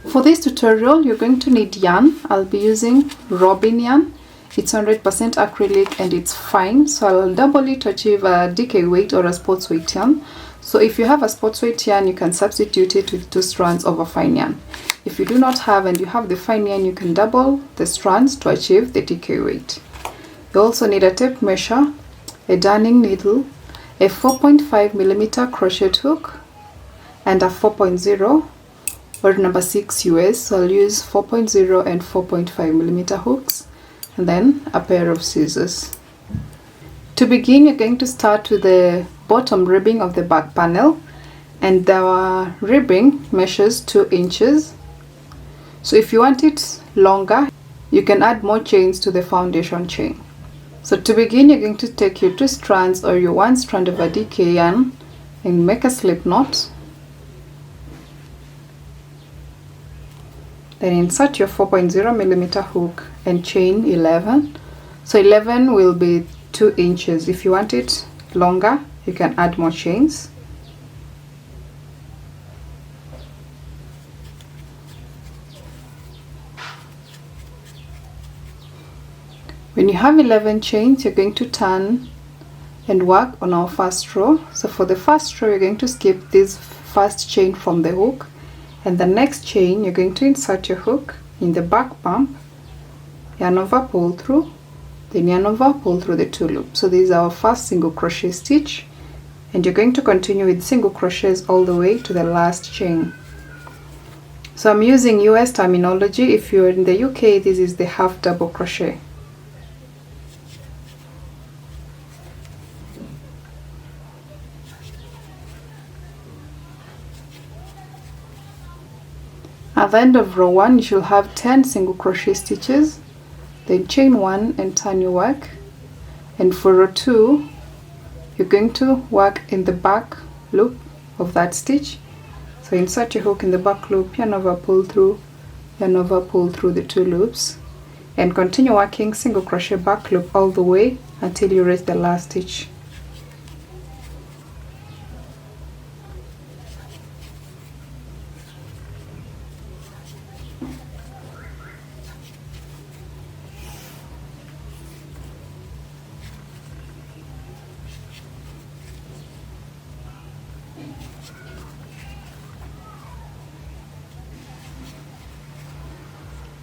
For this tutorial, you're going to need yarn. I'll be using robin yarn. It's 100% acrylic and it's fine, so I'll double it to achieve a DK weight or a sports weight yarn. So if you have a sports weight yarn, you can substitute it with 2 strands of a fine yarn. If you do not have and you have the fine yarn, you can double the strands to achieve the DK weight. You also need a tape measure, a darning needle, a 4.5mm crochet hook, and a 4.0 or number 6 US, so I'll use 4.0 and 4.5mm hooks, and then a pair of scissors. To begin, you're going to start with the bottom ribbing of the back panel, and the ribbing measures 2 inches. So if you want it longer, you can add more chains to the foundation chain. So to begin, you're going to take your 2 strands or your 1 strand of a DK yarn and make a slip knot. Then insert your 4.0mm hook and chain 11. So 11 will be 2 inches. If you want it longer, you can add more chains. When you have 11 chains, you're going to turn and work on our first row. So for the first row, you're going to skip this first chain from the hook, and the next chain you're going to insert your hook in the back bump, yarn over, pull through, then yarn over, pull through the 2 loops. So this is our first single crochet stitch, and you're going to continue with single crochets all the way to the last chain. So I'm using US terminology. If you're in the UK, this is the half double crochet. At the end of row 1, you should have 10 single crochet stitches, then chain 1 and turn your work. And for row 2, you're going to work in the back loop of that stitch. So insert your hook in the back loop, yarn over, pull through, yarn over, pull through the 2 loops, and continue working single crochet back loop all the way until you reach the last stitch.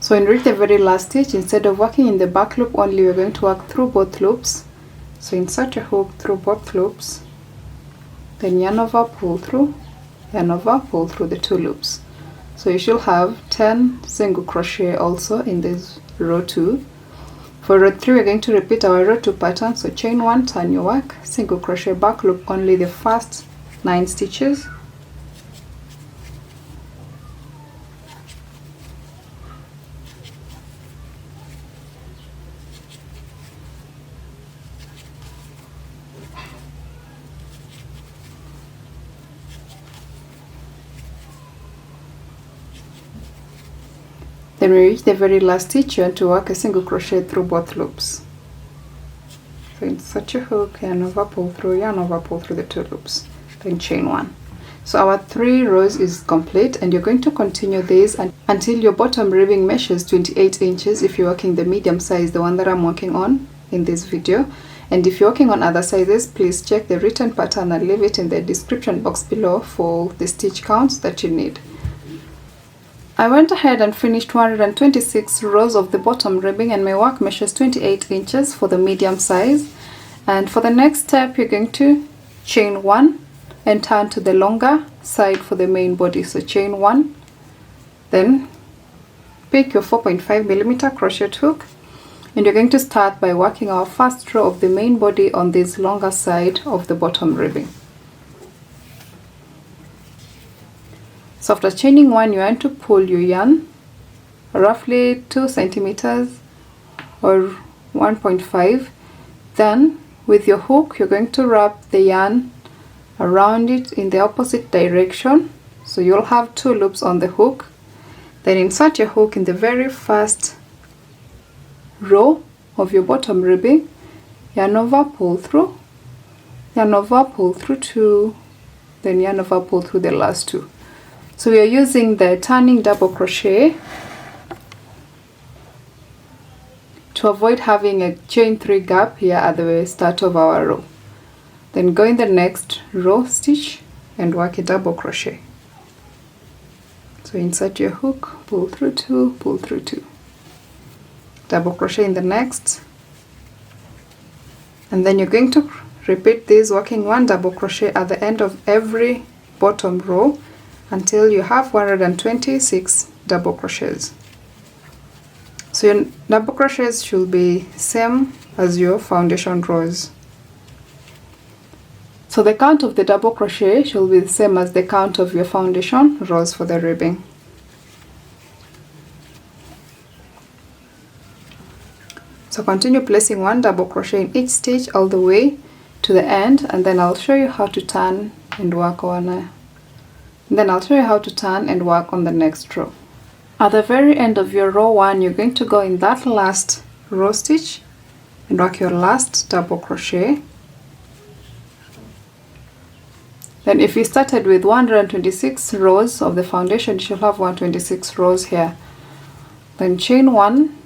So when you reach the very last stitch, instead of working in the back loop only, we're going to work through both loops. So insert your hook through both loops, then yarn over, pull through, yarn over, pull through the 2 loops. So you should have 10 single crochet also in this row 2. For row 3, we're going to repeat our row 2 pattern. So chain 1, turn your work, single crochet back loop only the first 9 stitches. Then we reach the very last stitch, you want to work a single crochet through both loops. So insert your hook, yarn over, pull through, yarn over, pull through the 2 loops, then chain 1. So our 3 rows is complete, and you're going to continue this until your bottom ribbing measures 28 inches if you're working the medium size, the one that I'm working on in this video. And if you're working on other sizes, please check the written pattern. I'll leave it in the description box below for the stitch counts that you need. I went ahead and finished 226 rows of the bottom ribbing, and my work measures 28 inches for the medium size. And for the next step, you're going to chain 1 and turn to the longer side for the main body. So chain 1, then pick your 4.5mm crochet hook, and you're going to start by working our first row of the main body on this longer side of the bottom ribbing. So after chaining 1, you want to pull your yarn roughly 2 centimeters or 1.5. Then with your hook, you're going to wrap the yarn around it in the opposite direction. So you'll have 2 loops on the hook. Then insert your hook in the very first row of your bottom ribbing, yarn over, pull through, yarn over, pull through 2, then yarn over, pull through the last 2. So we are using the turning double crochet to avoid having a chain 3 gap here at the start of our row. Then go in the next row stitch and work a double crochet. So insert your hook, pull through 2, pull through 2. Double crochet in the next. And then you're going to repeat this, working 1 double crochet at the end of every bottom row until you have 126 double crochets. So your double crochets should be same as your foundation rows. So the count of the double crochet should be the same as the count of your foundation rows for the ribbing. So continue placing 1 double crochet in each stitch all the way to the end, and then I'll show you how to turn and work on the next row. At the very end of your row 1, you're going to go in that last row stitch and work your last double crochet. Then if you started with 126 rows of the foundation, you should have 126 rows here. Then chain 1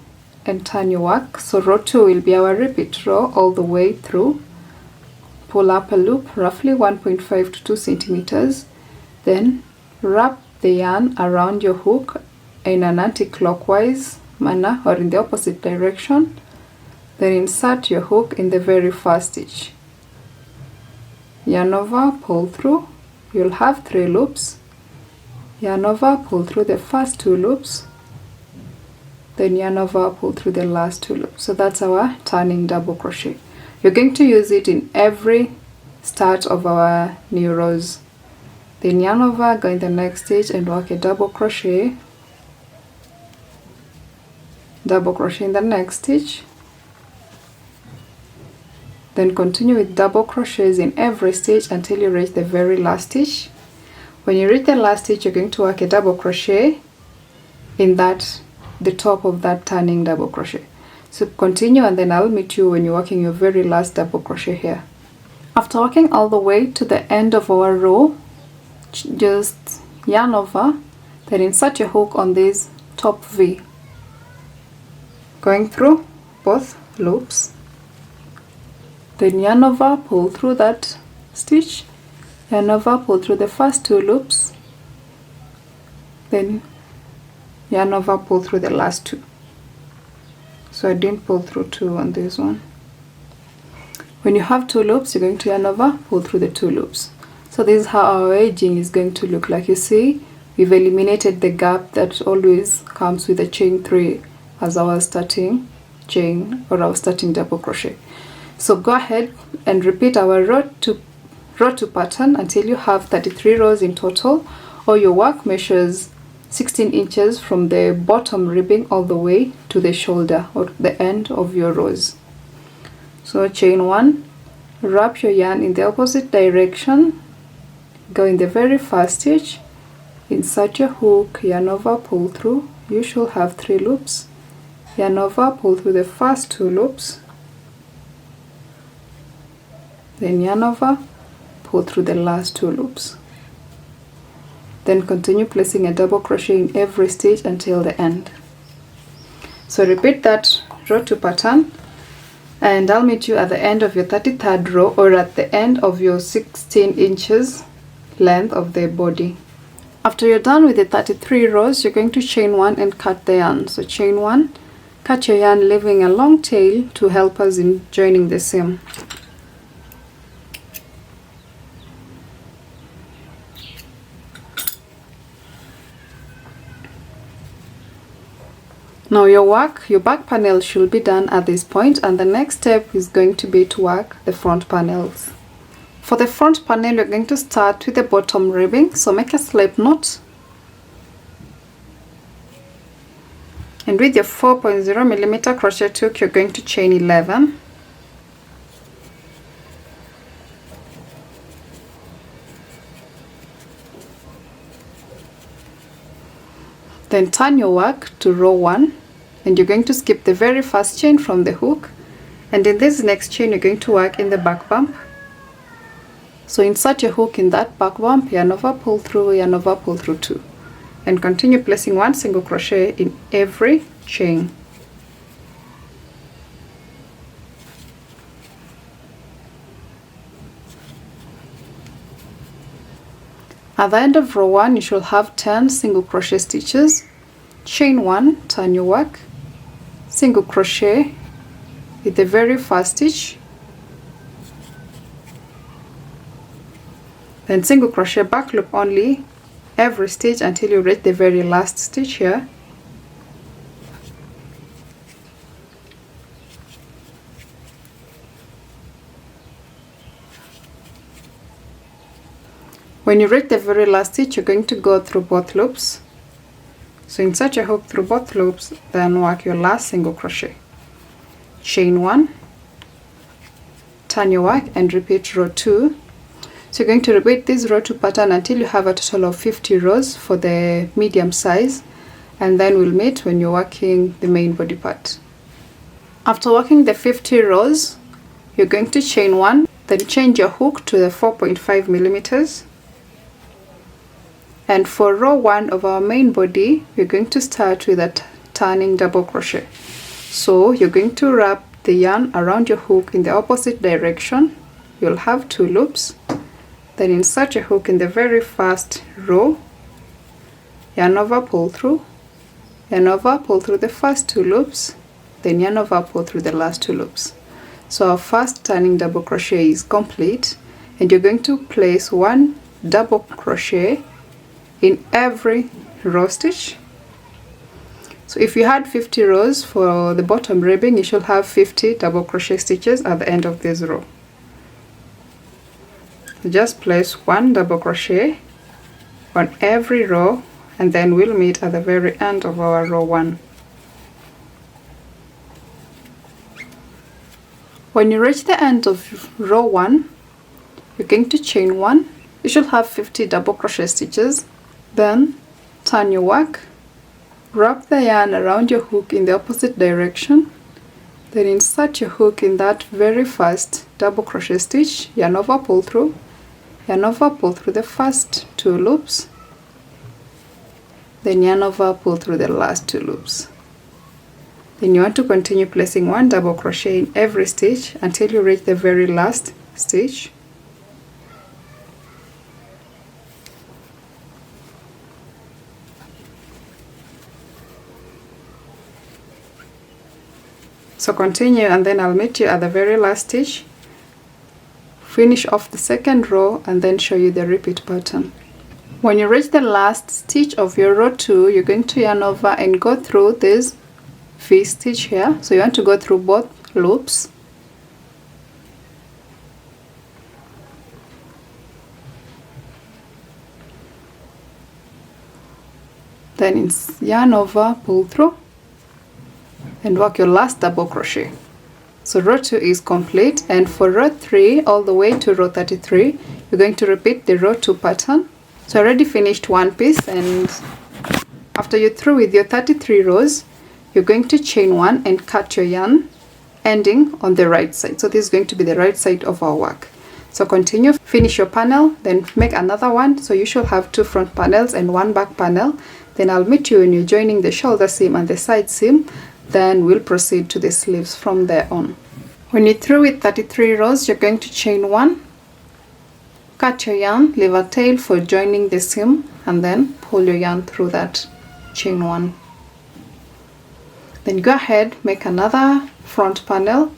and turn your work. So row 2 will be our repeat row all the way through. Pull up a loop roughly 1.5 to 2 centimeters. Then wrap the yarn around your hook in an anti-clockwise manner or in the opposite direction. Then insert your hook in the very first stitch. Yarn over, pull through. You'll have 3 loops. Yarn over, pull through the first 2 loops. Then yarn over, pull through the last 2 loops. So that's our turning double crochet. You're going to use it in every start of our new rows. Then yarn over, go in the next stitch and work a double crochet. Double crochet in the next stitch. Then continue with double crochets in every stitch until you reach the very last stitch. When you reach the last stitch, you're going to work a double crochet in the top of that turning double crochet. So continue, and then I'll meet you when you're working your very last double crochet here. After working all the way to the end of our row, just yarn over, then insert your hook on this top V, going through both loops. Then yarn over, pull through that stitch, yarn over, pull through the first 2 loops, then yarn over, pull through the last 2. So I didn't pull through 2 on this one. When you have 2 loops, you're going to yarn over, pull through the 2 loops. So this is how our edging is going to look like. You see, we've eliminated the gap that always comes with a chain 3 as our starting chain or our starting double crochet. So go ahead and repeat our row to pattern until you have 33 rows in total, or your work measures 16 inches from the bottom ribbing all the way to the shoulder or the end of your rows. So chain 1, wrap your yarn in the opposite direction, go in the very first stitch, insert your hook, yarn over, pull through. You should have 3 loops. Yarn over, pull through the first 2 loops. Then yarn over, pull through the last 2 loops. Then continue placing a double crochet in every stitch until the end. So repeat that row to pattern, and I'll meet you at the end of your 33rd row, or at the end of your 16 inches length of the body. After you're done with the 33 rows, you're going to chain 1 and cut the yarn. So chain 1, cut your yarn, leaving a long tail to help us in joining the seam. Now your back panel should be done at this point, and the next step is going to be to work the front panels. For the front panel, you're going to start with the bottom ribbing, so make a slip knot. And with your 4.0mm crochet hook, you're going to chain 11. Then turn your work to row 1, and you're going to skip the very first chain from the hook, and in this next chain you're going to work in the back bump. So insert your hook in that back bump, yarn over, pull through, yarn over, pull through 2, and continue placing 1 single crochet in every chain. At the end of row 1, you should have 10 single crochet stitches. Chain 1, turn your work, single crochet with the very first stitch, then single crochet back loop only every stitch until you reach the very last stitch here. When you reach the very last stitch, you're going to go through both loops. So insert your hook through both loops, then work your last single crochet. Chain 1, turn your work and repeat row 2. So you're going to repeat this row 2 pattern until you have a total of 50 rows for the medium size, and then we'll meet when you're working the main body part. After working the 50 rows, you're going to chain 1, then change your hook to the 4.5 millimeters. And for row 1 of our main body, we're going to start with a turning double crochet. So you're going to wrap the yarn around your hook in the opposite direction. You'll have 2 loops. Then insert your hook in the very first row, yarn over, pull through, yarn over, pull through the first 2 loops, then yarn over, pull through the last 2 loops. So our first turning double crochet is complete, and you're going to place 1 double crochet in every row stitch. So if you had 50 rows for the bottom ribbing, you should have 50 double crochet stitches at the end of this row. So just place 1 double crochet on every row, and then we'll meet at the very end of our row 1. When you reach the end of row 1, you're going to chain 1. You should have 50 double crochet stitches. Then turn your work, wrap the yarn around your hook in the opposite direction, then insert your hook in that very first double crochet stitch, yarn over, pull through, yarn over, pull through the first 2 loops, then yarn over, pull through the last 2 loops. Then you want to continue placing 1 double crochet in every stitch until you reach the very last stitch. So continue, and then I'll meet you at the very last stitch, finish off the second row, and then show you the repeat pattern. When you reach the last stitch of your row 2, you're going to yarn over and go through this V stitch here. So you want to go through both loops. Then yarn over, pull through, and work your last double crochet. So row 2 is complete, and for row 3 all the way to row 33, you're going to repeat the row 2 pattern. So I already finished one piece, and after you're through with your 33 rows, you're going to chain 1 and cut your yarn ending on the right side. So this is going to be the right side of our work. So continue, finish your panel, then make another one. So you should have 2 front panels and 1 back panel. Then I'll meet you when you're joining the shoulder seam and the side seam. Then we'll proceed to the sleeves from there on. When you're through with 33 rows, you're going to chain 1, cut your yarn, leave a tail for joining the seam, and then pull your yarn through that chain 1. Then go ahead, make another front panel,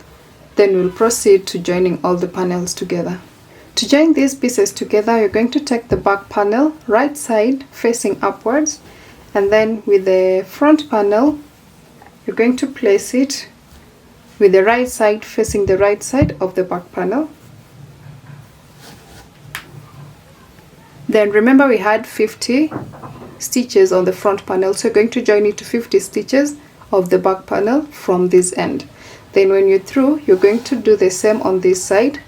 then we'll proceed to joining all the panels together. To join these pieces together, you're going to take the back panel right side facing upwards, and then with the front panel you're going to place it with the right side facing the right side of the back panel. Then remember we had 50 stitches on the front panel, so you're going to join it to 50 stitches of the back panel from this end. Then when you're through, you're going to do the same on this side.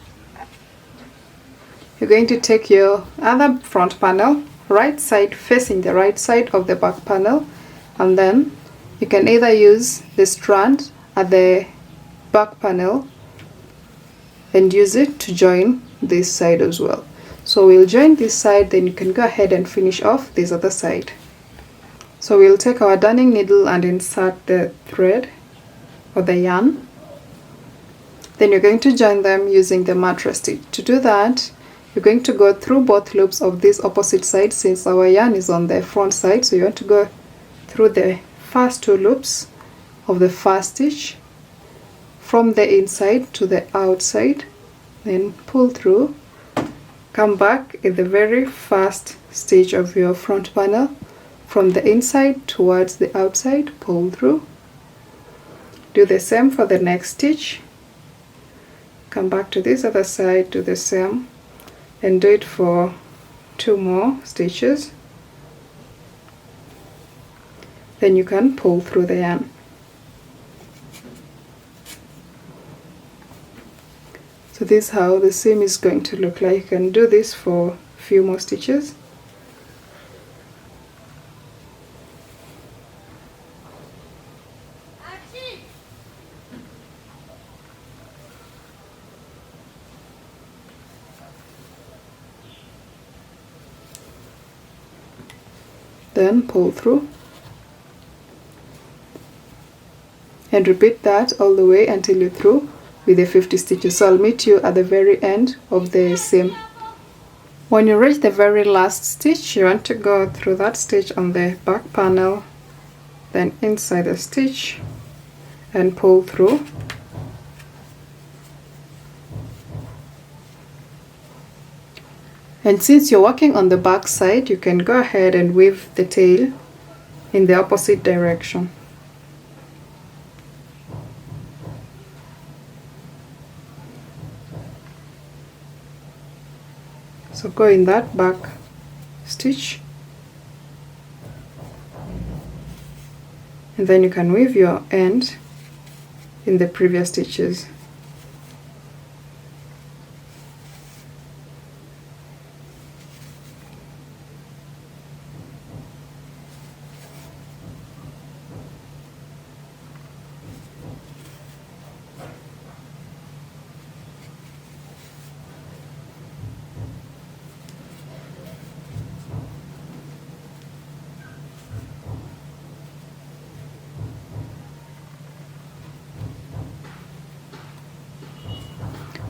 You're going to take your other front panel right side facing the right side of the back panel, and then you can either use the strand at the back panel and use it to join this side as well. So we'll join this side, then you can go ahead and finish off this other side. So we'll take our darning needle and insert the thread or the yarn. Then you're going to join them using the mattress stitch. To do that, you're going to go through both loops of this opposite side since our yarn is on the front side. So you want to go through the first two loops of the first stitch from the inside to the outside, then pull through, come back in the very first stitch of your front panel from the inside towards the outside, pull through, do the same for the next stitch, come back to this other side, do the same, and do it for 2 more stitches. Then you can pull through the yarn. So this is how the seam is going to look like. You can do this for a few more stitches. Then pull through. And repeat that all the way until you're through with the 50 stitches. So I'll meet you at the very end of the seam. When you reach the very last stitch, you want to go through that stitch on the back panel, then inside the stitch and pull through. And since you're working on the back side, you can go ahead and weave the tail in the opposite direction. So go in that back stitch, and then you can weave your end in the previous stitches.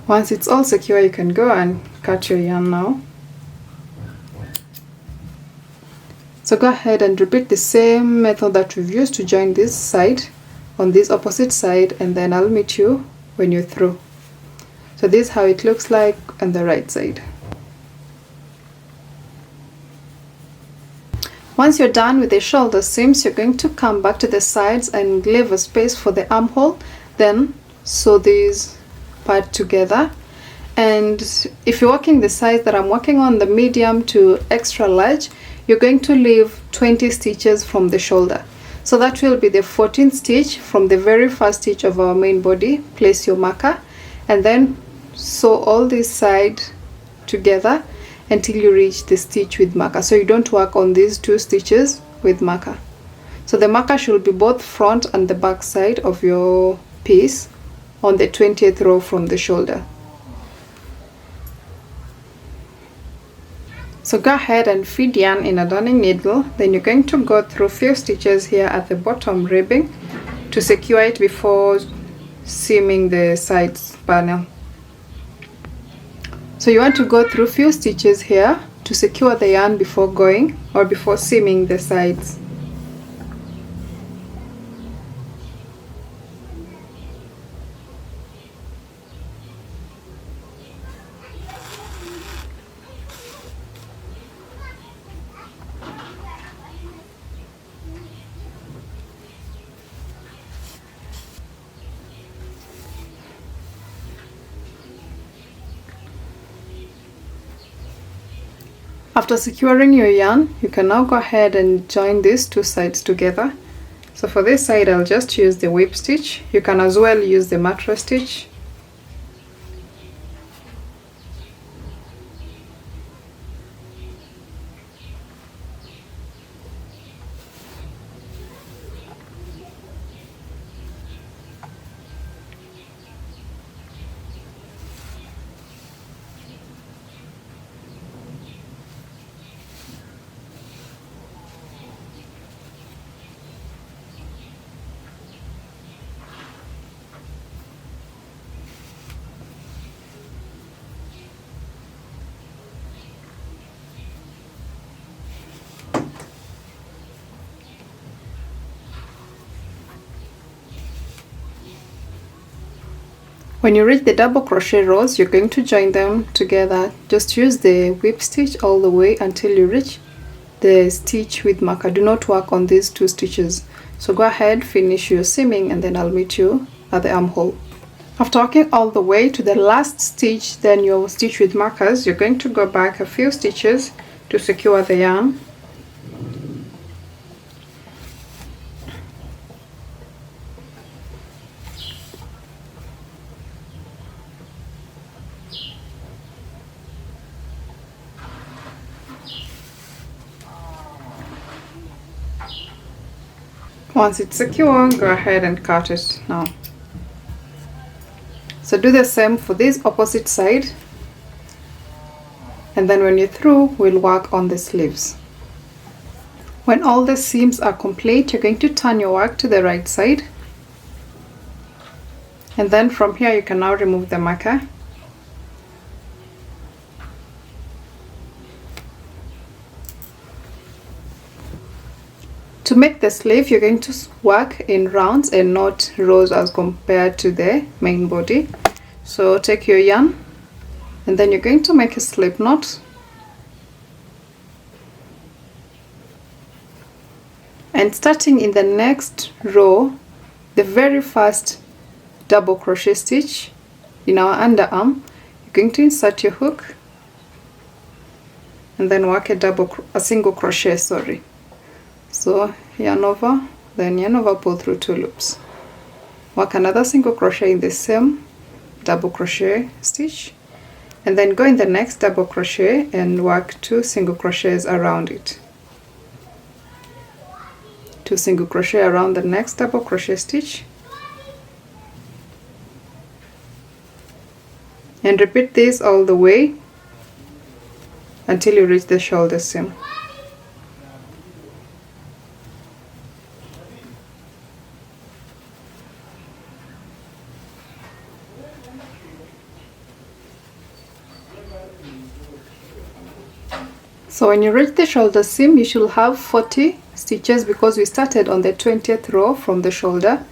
Once it's all secure, you can go and cut your yarn now. So go ahead and repeat the same method that we've used to join this side on this opposite side, and then I'll meet you when you're through. So this is how it looks like on the right side. Once you're done with the shoulder seams, you're going to come back to the sides and leave a space for the armhole, then sew these part together. And if you're working the size that I'm working on, the medium to extra large, you're going to leave 20 stitches from the shoulder. So that will be the 14th stitch from the very first stitch of our main body. Place your marker and then sew all this side together until you reach the stitch with marker. So you don't work on these 2 stitches with marker. So the marker should be both front and the back side of your piece on the 20th row from the shoulder. So go ahead and feed yarn in a darning needle. Then you're going to go through few stitches here at the bottom ribbing to secure it before seaming the sides panel. So you want to go through few stitches here to secure the yarn before going or before seaming the sides. After securing your yarn, you can now go ahead and join these 2 sides together. So for this side, I'll just use the whip stitch. You can as well use the mattress stitch. When you reach the double crochet rows, you're going to join them together. Just use the whip stitch all the way until you reach the stitch with marker. Do not work on these 2 stitches. So go ahead, finish your seaming, and then I'll meet you at the armhole. After working all the way to the last stitch, then your stitch with markers, you're going to go back a few stitches to secure the yarn. Once it's secure, go ahead and cut it now. So do the same for this opposite side, and then when you're through, we'll work on the sleeves. When all the seams are complete, you're going to turn your work to the right side, and then from here you can now remove the marker. To make the sleeve, you're going to work in rounds and not rows as compared to the main body. So take your yarn, and then you're going to make a slip knot, and starting in the next row, the very first double crochet stitch in our underarm, you're going to insert your hook and then work a single crochet, so yarn over, then yarn over, pull through 2 loops, work another single crochet in the same double crochet stitch, and then go in the next double crochet and work 2 single crochets around it, 2 single crochet around the next double crochet stitch, and repeat this all the way until you reach the shoulder seam. So when you reach the shoulder seam, you should have 40 stitches because we started on the 20th row from the shoulder.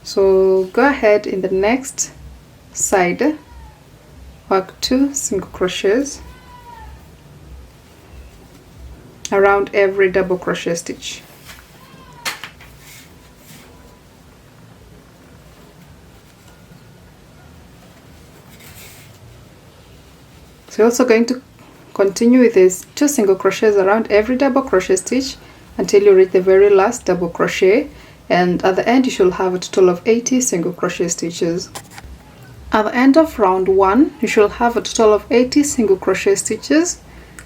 So go ahead in the next side, work 2 single crochets around every double crochet stitch. So you're also going to continue with these 2 single crochets around every double crochet stitch until you reach the very last double crochet, and at the end you should have a total of 80 single crochet stitches. At the end of round 1, you should have a total of 80 single crochet stitches.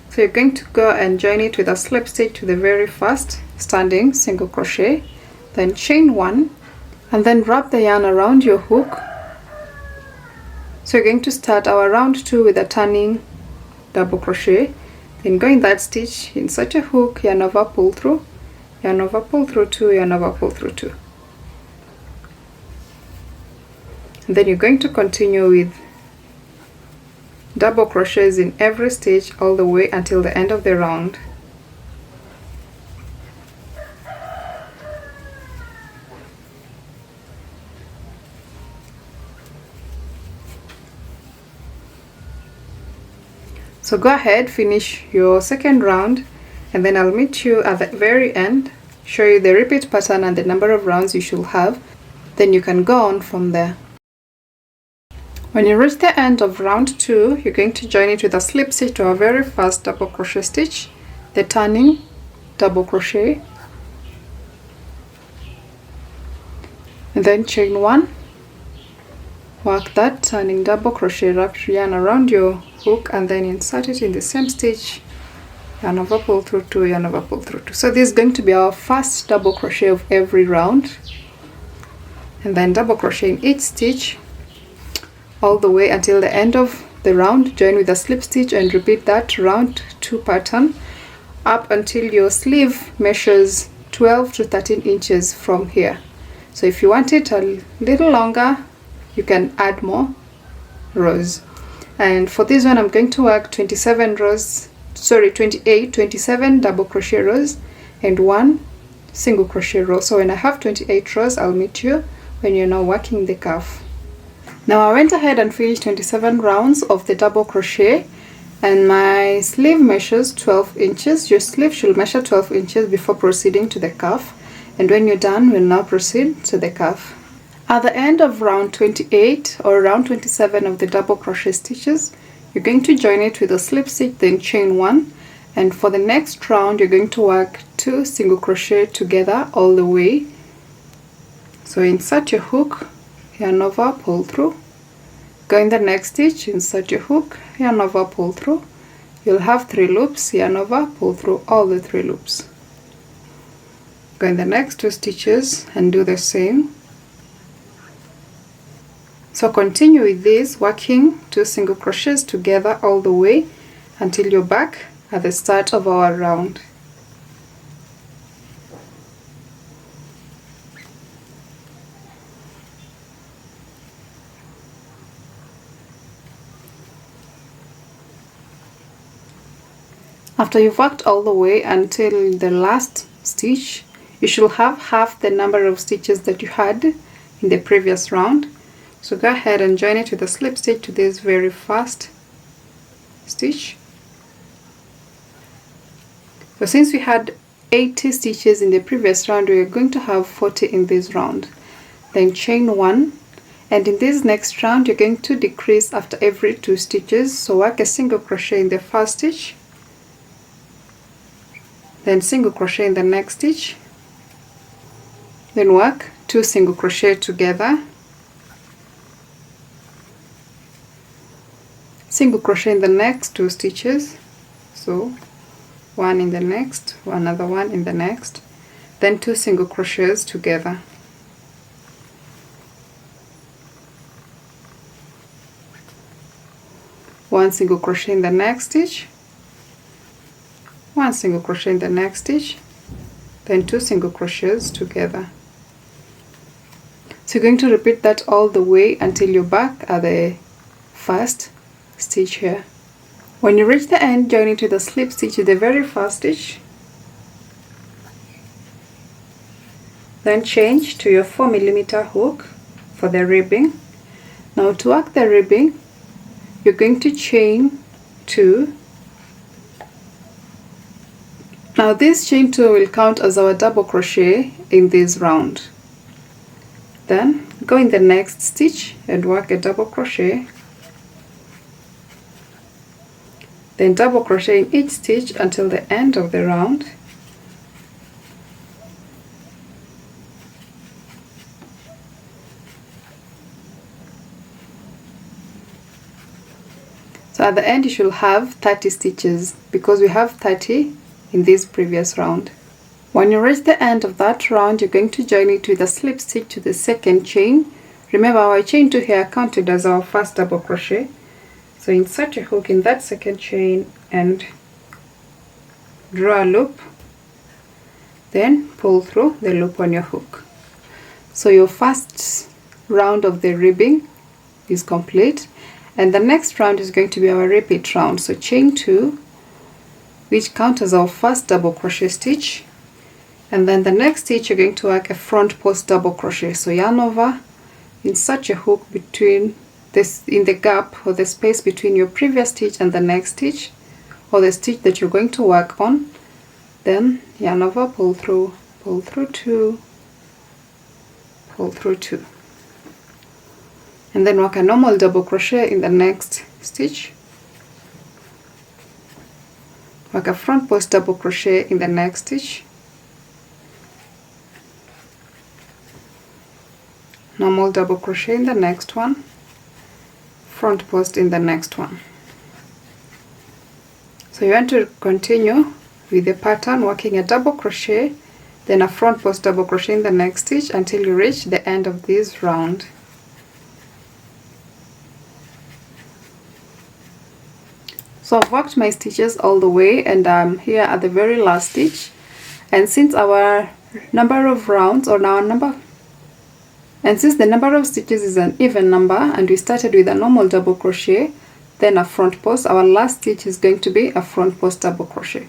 So you're going to go and join it with a slip stitch to the very first standing single crochet, then chain 1, and then wrap the yarn around your hook. So you're going to start our round 2 with a turning double crochet, then go in that stitch, insert a hook, yarn over, pull through, yarn over, pull through 2, yarn over, pull through 2, and then you're going to continue with double crochets in every stitch all the way until the end of the round. So go ahead, finish your second round, and then I'll meet you at the very end, show you the repeat pattern and the number of rounds you should have. Then you can go on from there. When you reach the end of round 2, you're going to join it with a slip stitch to our very first double crochet stitch, the turning double crochet, and then chain 1, work that turning double crochet, wrap yarn around your hook, and then insert it in the same stitch, yarn over, pull through 2, yarn over, pull through 2. So this is going to be our first double crochet of every round, and then double crochet in each stitch all the way until the end of the round. Join with a slip stitch and repeat that round 2 pattern up until your sleeve measures 12 to 13 inches from here. So if you want it a little longer, you can add more rows. And for this one, I'm going to work 27 double crochet rows and 1 single crochet row. So when I have 28 rows, I'll meet you when you're now working the cuff. Now I went ahead and finished 27 rounds of the double crochet, and my sleeve measures 12 inches. Your sleeve should measure 12 inches before proceeding to the cuff, and when you're done, we'll now proceed to the cuff. At the end of round 28 or round 27 of the double crochet stitches, you're going to join it with a slip stitch, then chain 1, and for the next round you're going to work 2 single crochet together all the way. So insert your hook, yarn over, pull through, go in the next stitch, insert your hook, yarn over, pull through. You'll have 3 loops, yarn over, pull through all the 3 loops. Go in the next 2 stitches and do the same. So continue with this, working 2 single crochets together all the way until you're back at the start of our round. After you've worked all the way until the last stitch, you should have half the number of stitches that you had in the previous round. So go ahead and join it with a slip stitch to this very first stitch. So since we had 80 stitches in the previous round, we are going to have 40 in this round. Then chain 1, and in this next round you're going to decrease after every 2 stitches. So work a single crochet in the first stitch, then single crochet in the next stitch, then work 2 single crochet together, single crochet in the next 2 stitches, so 1 in the next, another 1 in the next, then 2 single crochets together. One single crochet in the next stitch, 1 single crochet in the next stitch, then 2 single crochets together. So you're going to repeat that all the way until you're back at the first stitch here. When you reach the end, join it with a slip stitch in the very first stitch, then change to your 4mm hook for the ribbing. Now to work the ribbing, you're going to chain 2. Now this chain 2 will count as our double crochet in this round. Then go in the next stitch and work a double crochet, then double crochet in each stitch until the end of the round. So at the end you should have 30 stitches because we have 30 in this previous round. When you reach the end of that round, you're going to join it with a slip stitch to the second chain. Remember, our chain 2 here counted as our first double crochet. So insert your hook in that second chain and draw a loop, then pull through the loop on your hook. So your first round of the ribbing is complete, and the next round is going to be our repeat round. So chain 2, which counts as our first double crochet stitch, and then the next stitch you're going to work a front post double crochet. So yarn over, insert your hook between this, in the gap or the space between your previous stitch and the next stitch, or the stitch that you're going to work on, then yarn over, pull through 2, pull through 2, and then work a normal double crochet in the next stitch, work a front post double crochet in the next stitch, normal double crochet in the next one, front post in the next one. So you want to continue with the pattern, working a double crochet, then a front post double crochet in the next stitch until you reach the end of this round. So I've worked my stitches all the way, and I'm here at the very last stitch, and since our number of rounds, or now number, and since the number of stitches is an even number and we started with a normal double crochet, then a front post, our last stitch is going to be a front post double crochet.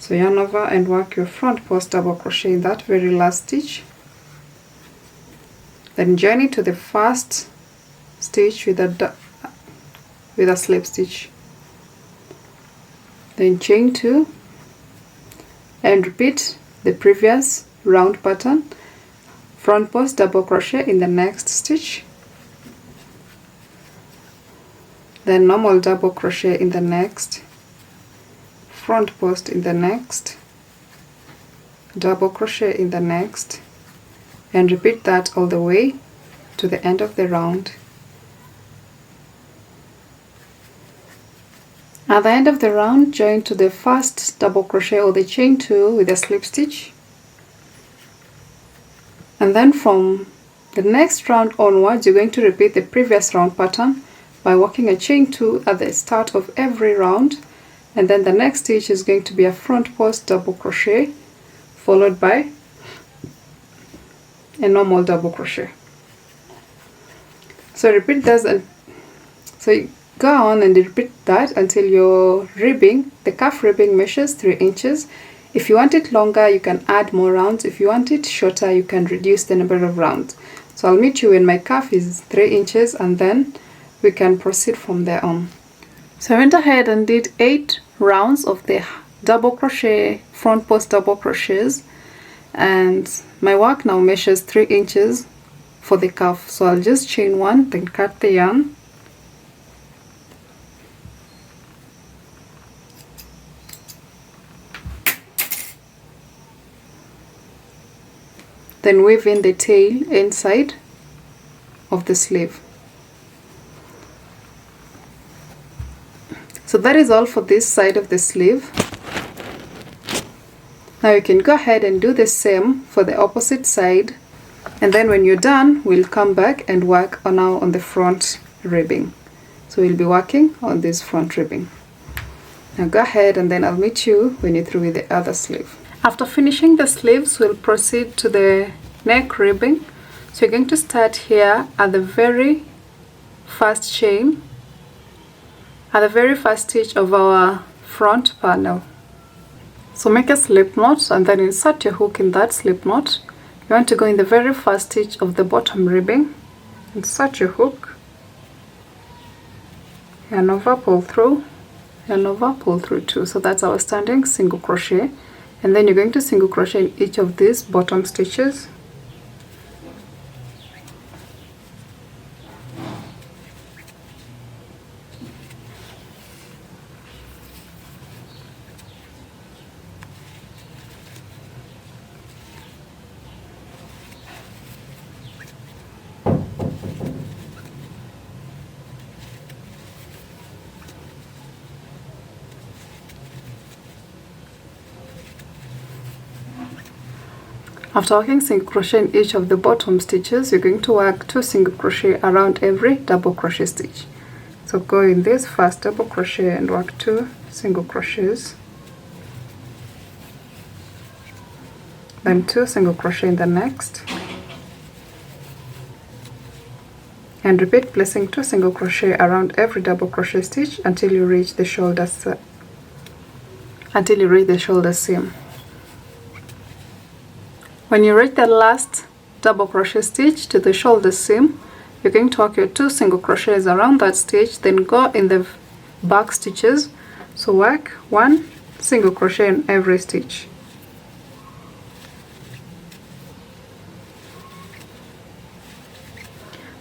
So yarn over and work your front post double crochet in that very last stitch, then join it to the first stitch with a slip stitch, then chain 2 and repeat the previous round pattern. Front post double crochet in the next stitch, then normal double crochet in the next, front post in the next, double crochet in the next, and repeat that all the way to the end of the round. At the end of the round, join to the first double crochet or the chain 2 with a slip stitch, and then from the next round onwards you're going to repeat the previous round pattern by working a chain 2 at the start of every round, and then the next stitch is going to be a front post double crochet followed by a normal double crochet. So repeat this, and so you go on and repeat that until your ribbing, the cuff ribbing, measures 3 inches. If you want it longer, you can add more rounds. If you want it shorter, you can reduce the number of rounds. So I'll meet you when my cuff is 3 inches, and then we can proceed from there on. So I went ahead and did 8 rounds of the double crochet, front post double crochets, and my work now measures 3 inches for the cuff. So I'll just chain 1, then cut the yarn, then weave in the tail inside of the sleeve. So that is all for this side of the sleeve. Now you can go ahead and do the same for the opposite side, and then when you're done we'll come back and work on the front ribbing. So we'll be working on this front ribbing. Now go ahead, and then I'll meet you when you're through with the other sleeve. After finishing the sleeves, we'll proceed to the neck ribbing. So you're going to start here at the very first chain, at the very first stitch of our front panel. So make a slip knot and then insert your hook in that slip knot. You want to go in the very first stitch of the bottom ribbing, insert your hook, yarn over, pull through, yarn over, pull through 2. So that's our standing single crochet, and then you're going to single crochet in each of these bottom stitches. After working single crochet in each of the bottom stitches, you're going to work 2 single crochet around every double crochet stitch. So go in this first double crochet and work 2 single crochets, then 2 single crochet in the next, and repeat placing 2 single crochet around every double crochet stitch until you reach the shoulder seam. When you reach the last double crochet stitch to the shoulder seam, you're going to work your 2 single crochets around that stitch, then go in the back stitches. So work 1 single crochet in every stitch.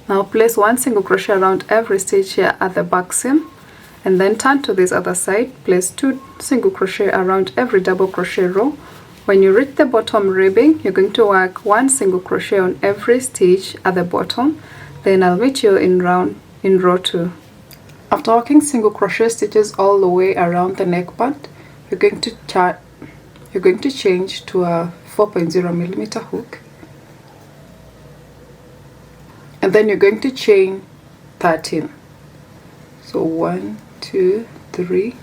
Now place 1 single crochet around every stitch here at the back seam, and then turn to this other side, place 2 single crochet around every double crochet row. When you reach the bottom ribbing, you're going to work 1 single crochet on every stitch at the bottom, then I'll meet you in row 2. After working single crochet stitches all the way around the neck part, you're going to change to a 4.0mm hook, and then you're going to chain 13. So 1, 2, 3.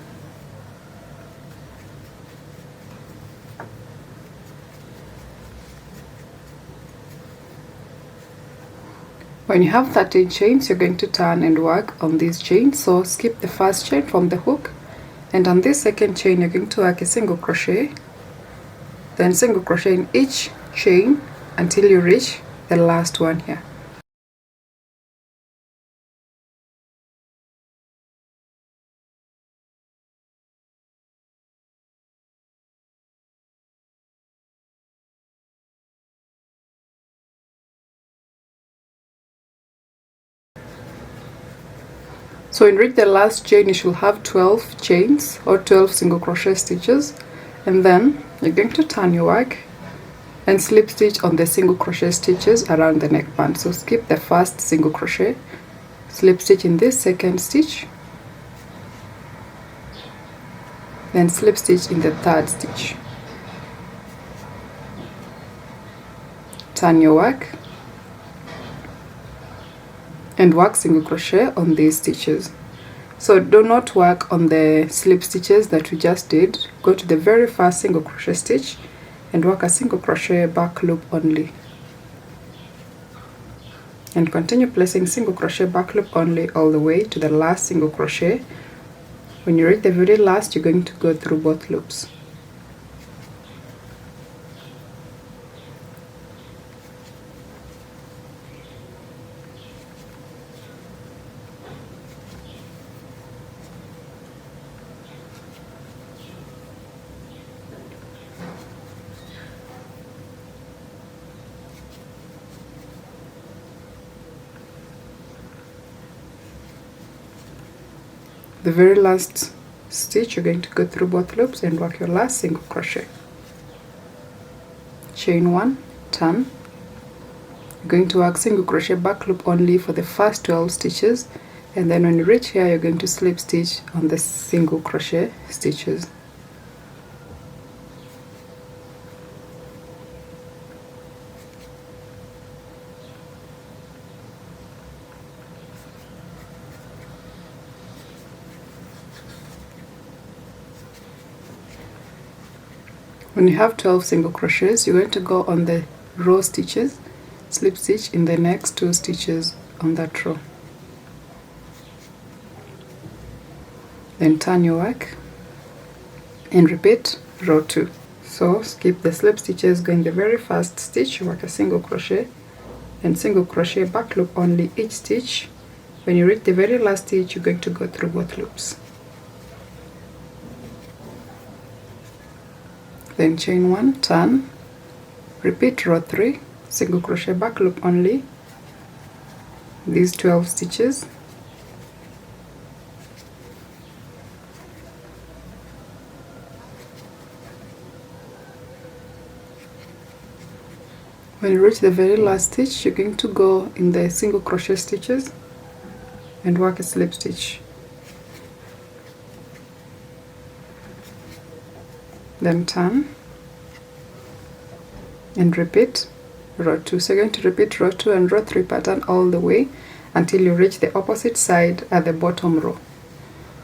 When you have 13 chains, you're going to turn and work on these chains. So skip the first chain from the hook, and on this second chain you're going to work a single crochet, then single crochet in each chain until you reach the last one here. So in reach the last chain, you should have 12 chains or 12 single crochet stitches, and then you're going to turn your work and slip stitch on the single crochet stitches around the neckband. So skip the first single crochet, slip stitch in this second stitch, then slip stitch in the third stitch. Turn your work and work single crochet on these stitches. So do not work on the slip stitches that we just did. Go to the very first single crochet stitch and work a single crochet back loop only, and continue placing single crochet back loop only all the way to the last single crochet. When you reach the very last, you're going to go through both loops. The very last stitch, you're going to go through both loops and work your last single crochet. Chain 1, turn. You're going to work single crochet back loop only for the first 12 stitches, and then when you reach here, you're going to slip stitch on the single crochet stitches. When you have 12 single crochets, you're going to go on the row stitches, slip stitch in the next 2 stitches on that row. Then turn your work and repeat row 2. So skip the slip stitches, go in the very first stitch, work a single crochet and single crochet back loop only each stitch. When you reach the very last stitch, you're going to go through both loops. Then chain 1, turn, repeat row 3, single crochet back loop only these 12 stitches. When you reach the very last stitch, you're going to go in the single crochet stitches and work a slip stitch. Then turn and repeat row 2. So you're going to repeat row 2 and row 3 pattern all the way until you reach the opposite side at the bottom row.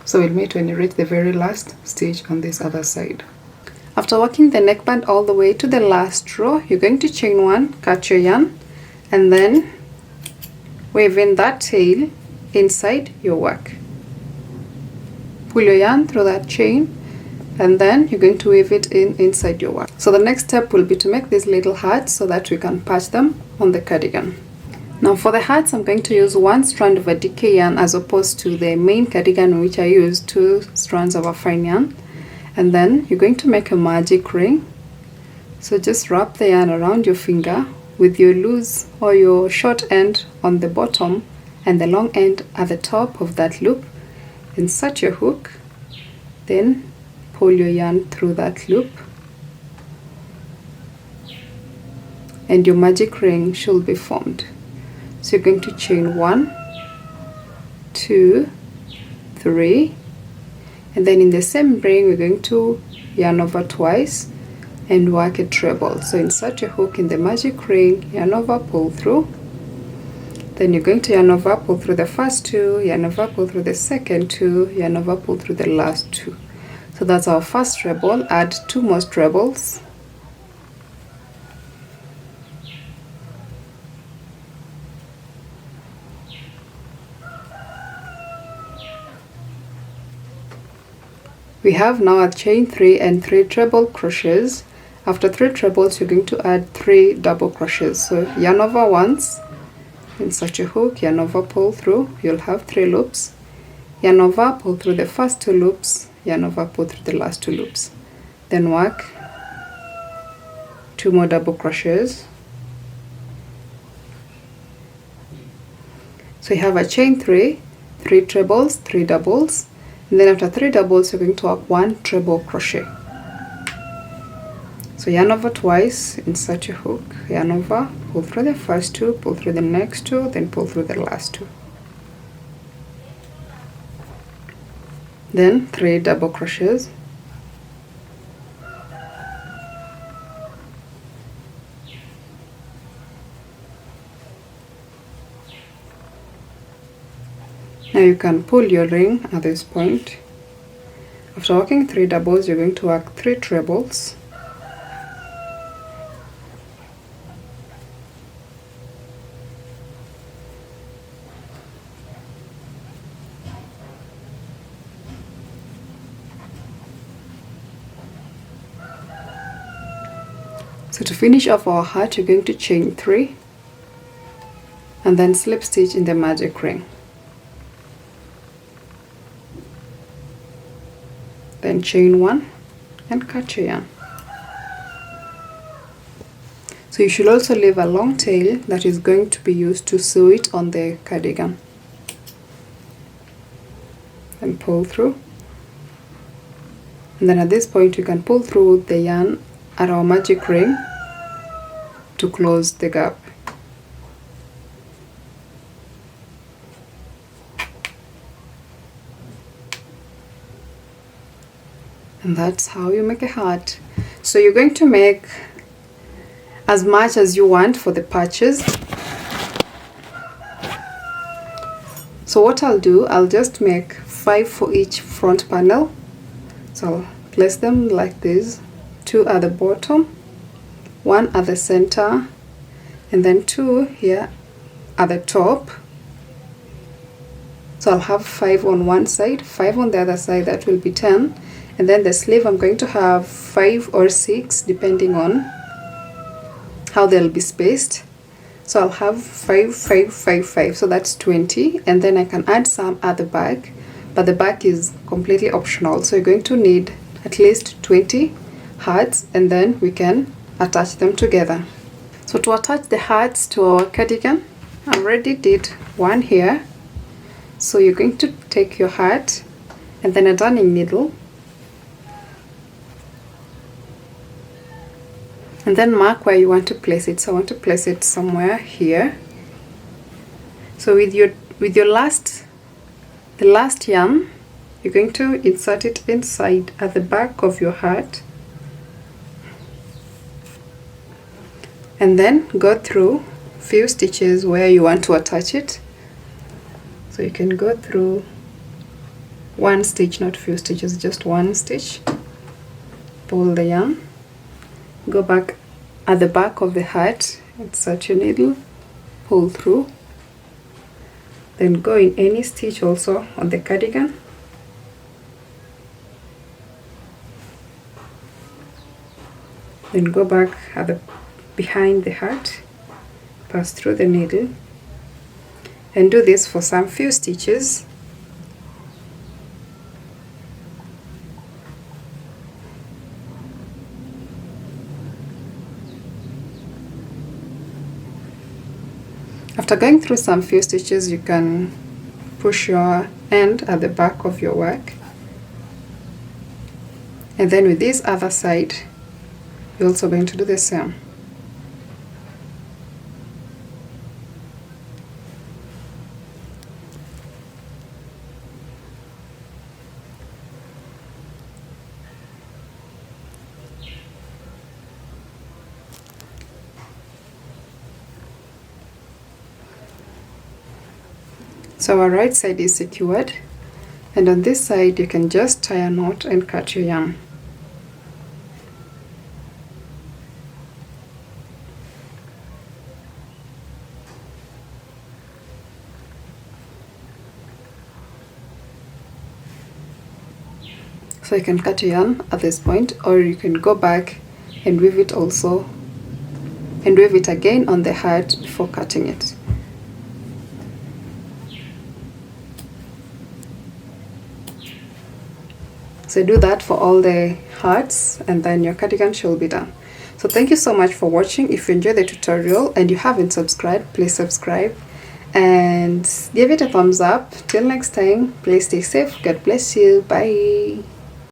So we'll meet when you reach the very last stitch on this other side. After working the neckband all the way to the last row, you're going to chain 1, cut your yarn, and then weave in that tail inside your work. Pull your yarn through that chain, and then you're going to weave it inside your work. So the next step will be to make these little hearts so that we can patch them on the cardigan. Now for the hearts, I'm going to use 1 strand of a decay yarn as opposed to the main cardigan in which I used 2 strands of a fine yarn. And then you're going to make a magic ring. So just wrap the yarn around your finger with your loose or your short end on the bottom and the long end at the top of that loop. Insert your hook, then pull your yarn through that loop, and your magic ring should be formed. So you're going to chain 1, 2, 3, and then in the same ring we're going to yarn over twice and work a treble. So insert your hook in the magic ring, yarn over, pull through, then you're going to yarn over, pull through the first 2, yarn over, pull through the second 2, yarn over, pull through the last 2. So that's our first treble. Add 2 more trebles. We have now a chain 3 and 3 treble crochets. After 3 trebles, you're going to add 3 double crochets. So yarn over once, insert your hook, yarn over, pull through, you'll have 3 loops. Yarn over, pull through the first 2 loops, yarn over, pull through the last 2 loops. Then work 2 more double crochets. So you have a chain 3 3 trebles, 3 doubles, and then after 3 doubles you're going to work 1 treble crochet. So yarn over twice, insert your hook, yarn over, pull through the first 2, pull through the next 2, then pull through the last 2. Then 3 double crochets. Now you can pull your ring at this point. After working 3 doubles, you're going to work 3 trebles. So to finish off our heart, you're going to chain 3 and then slip stitch in the magic ring. Then chain 1 and cut your yarn. So you should also leave a long tail that is going to be used to sew it on the cardigan. And pull through. And then at this point you can pull through the yarn at our magic ring to close the gap. And that's how you make a heart. So you're going to make as much as you want for the patches. So what I'll do, I'll just make 5 for each front panel. So I'll place them like this, 2 at the bottom, 1 at the center, and then 2 here at the top. So I'll have 5 on one side, 5 on the other side, that will be 10. And then the sleeve I'm going to have 5 or 6 depending on how they'll be spaced. So I'll have 5, 5, 5, 5, so that's 20, and then I can add some at the back, but the back is completely optional. So you're going to need at least 20 hearts, and then we can attach them together. So to attach the hearts to our cardigan, I already did one here. So you're going to take your heart and then a darning needle, and then mark where you want to place it. So I want to place it somewhere here. So with the last yarn, you're going to insert it inside at the back of your heart, and then go through few stitches where you want to attach it. So you can go through one stitch, not few stitches, just one stitch. Pull the yarn, go back at the back of the heart, insert your needle, pull through, then go in any stitch also on the cardigan, then go back at the behind the heart, pass through the needle, and do this for some few stitches. After going through some few stitches, you can push your end at the back of your work, and then with this other side you're also going to do the same. So our right side is secured, and on this side you can just tie a knot and cut your yarn. So you can cut your yarn at this point, or you can go back and weave it also, and weave it again on the heart before cutting it. So do that for all the hearts, and then your cardigan should be done. So thank you so much for watching. If you enjoyed the tutorial and you haven't subscribed, please subscribe and give it a thumbs up. Till next time, please stay safe. God bless you. Bye.